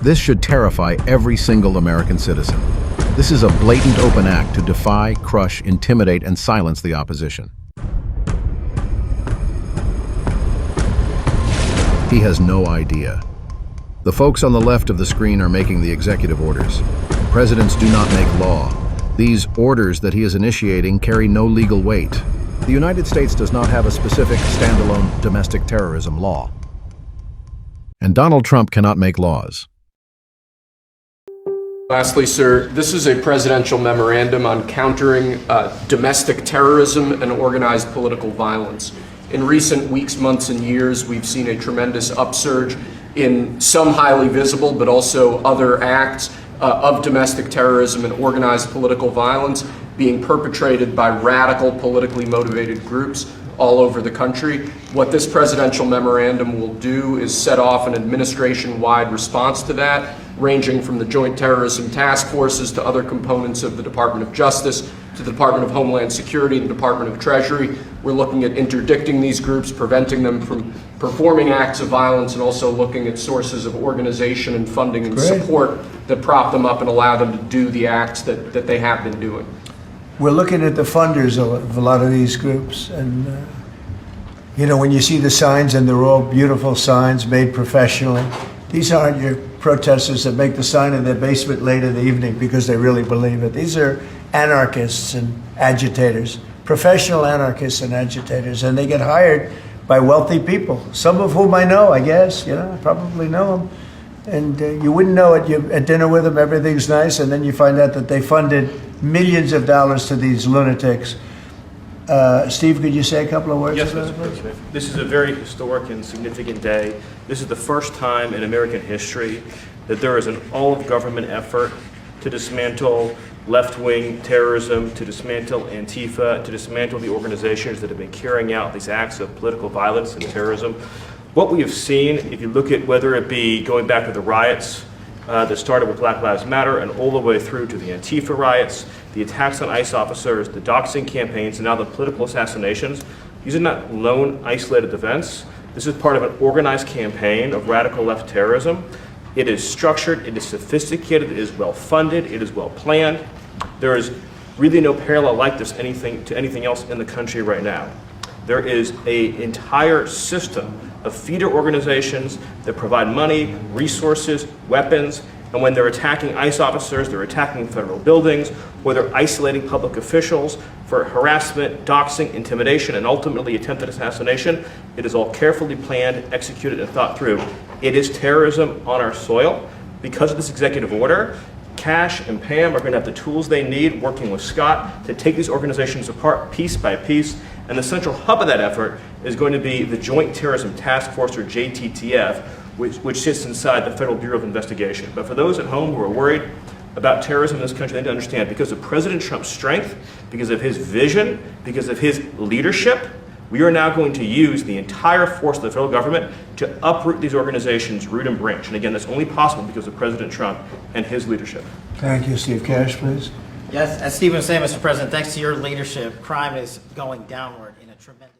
This should terrify every single American citizen. This is a blatant open act to defy, crush, intimidate, and silence the opposition. He has no idea. The folks on the left of the screen are making the executive orders. Presidents do not make law. These orders that he is initiating carry no legal weight. The United States does not have a specific standalone domestic terrorism law. And Donald Trump cannot make laws. Lastly, sir, this is a presidential memorandum on countering domestic terrorism and organized political violence. In recent weeks, months, and years, we've seen a tremendous upsurge in some highly visible, but also other acts of domestic terrorism and organized political violence being perpetrated by radical, politically motivated groups all over the country. What this presidential memorandum will do is set off an administration-wide response to that, ranging from the Joint Terrorism Task Forces to other components of the Department of Justice, to the Department of Homeland Security, the Department of Treasury. We're looking at interdicting these groups, preventing them from performing acts of violence, and also looking at sources of organization and funding and support that prop them up and allow them to do the acts that they have been doing. We're looking at the funders of a lot of these groups, and you know, when you see the signs, and they're all beautiful signs made professionally, these aren't your protesters that make the sign in their basement late in the evening because they really believe it. These are anarchists and agitators, professional anarchists and agitators, and they get hired by wealthy people, some of whom I know, I guess, you know, I probably know them. And you wouldn't know it. You're at dinner with them, everything's nice, and then you find out that they funded millions of dollars to these lunatics. Steve, could you say a couple of words? Yes, Mr. President. This is a very historic and significant day. This is the first time in American history that there is an all-of-government effort to dismantle left-wing terrorism, to dismantle Antifa, to dismantle the organizations that have been carrying out these acts of political violence and terrorism. What we have seen, if you look at whether it be going back to the riots that started with Black Lives Matter and all the way through to the Antifa riots, the attacks on ICE officers, the doxing campaigns, and now the political assassinations, these are not lone, isolated events. This is part of an organized campaign of radical left terrorism. It is structured, it is sophisticated, it is well funded, it is well planned. There is really no parallel like this to anything else in the country right now. There is an entire system of feeder organizations that provide money, resources, weapons, and when they're attacking ICE officers, they're attacking federal buildings, or they're isolating public officials for harassment, doxing, intimidation, and ultimately attempted assassination. It is all carefully planned, executed, and thought through. It is terrorism on our soil. Because of this executive order, Cash and Pam are going to have the tools they need, working with Scott, to take these organizations apart piece by piece. And the central hub of that effort is going to be the Joint Terrorism Task Force, or JTTF, which sits inside the Federal Bureau of Investigation. But for those at home who are worried about terrorism in this country, they need to understand, because of President Trump's strength, because of his vision, because of his leadership, we are now going to use the entire force of the federal government to uproot these organizations root and branch. And again, that's only possible because of President Trump and his leadership. Thank you. Steve Cash, please. Yes, as Steve was saying, Mr. President, thanks to your leadership, crime is going downward in a tremendous